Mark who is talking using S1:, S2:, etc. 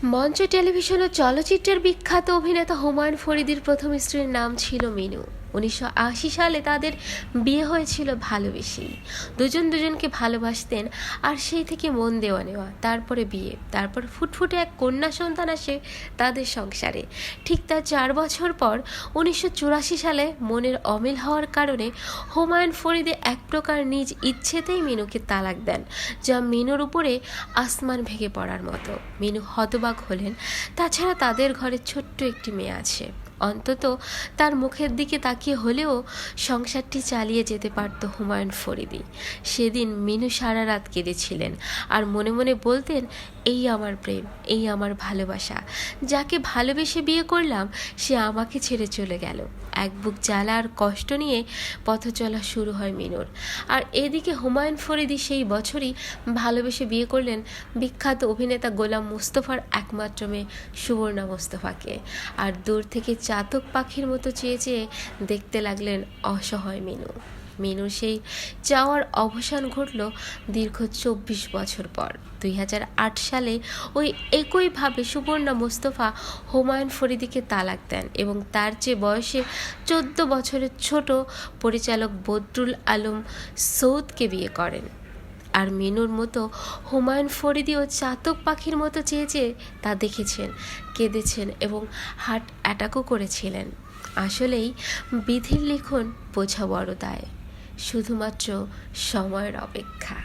S1: মঞ্চ, টেলিভিশন ও চলচ্চিত্রের বিখ্যাত অভিনেতা হুমায়ুন ফরিদীর প্রথম স্ত্রীর নাম ছিল মিনু। 1980 সালে তাদের বিয়ে হয়েছিল ভালোবেসেই। দুজনকে ভালোবাসতেন, আর সেই থেকে মন দেওয়া নেওয়া, তারপরে বিয়ে, তারপর ফুটফুটে এক কন্যা সন্তান আসে তাদের সংসারে। ঠিক তার 4 বছর পর 1984 সালে মনের অমিল হওয়ার কারণে হুমায়ুন ফরিদী এক প্রকার নিজ ইচ্ছেতেই মিনুকে তালাক দেন, যা মিনুর উপরে আসমান ভেঙে পড়ার মতো। মিনু হতবাক হলেন। তাছাড়া তাদের ঘরে ছোট্ট একটি মেয়ে আছে, অন্তত তার মুখের দিকে তাকিয়ে হলেও সংসারটি চালিয়ে যেতে পারত হুমায়ুন ফরিদী। সেদিন মিনু সারা রাত কেঁদেছিলেন আর মনে মনে বলতেন, এই আমার প্রেম, এই আমার ভালোবাসা। যাকে ভালোবেসে বিয়ে করলাম সে আমাকে ছেড়ে চলে গেল। এক বুক জ্বালা আর কষ্ট নিয়ে পথ চলা শুরু হয় মিনুর। আর এদিকে হুমায়ুন ফরিদী সেই বছরই ভালোবেসে বিয়ে করলেন বিখ্যাত অভিনেতা গোলাম মুস্তফার একমাত্র মেয়ে সুবর্ণা মুস্তফাকে। আর দূর থেকে চাতক পাখির মতো চেয়ে চেয়ে দেখতে লাগলেন অসহায় মিনুর সেই চাওয়ার অবসান ঘটল দীর্ঘ 24 বছর পর। 2008 সালে ওই একইভাবে সুবর্ণা মুস্তফা হুমায়ুন ফরিদীকে তালাক দেন এবং তার চেয়ে বয়সে 14 বছরের ছোট পরিচালক বদরুল আলম সৌদকে বিয়ে করেন। আর মিনুর মতো হুমায়ুন ফরিদীও চাতক পাখির মতো চেয়ে চেয়ে তা দেখেছেন, কেঁদেছেন এবং হার্ট অ্যাটাকও করেছিলেন। আসলেই বিধির লিখন বোঝা বড় দায়, শুধুমাত্র সময়ের অপেক্ষা।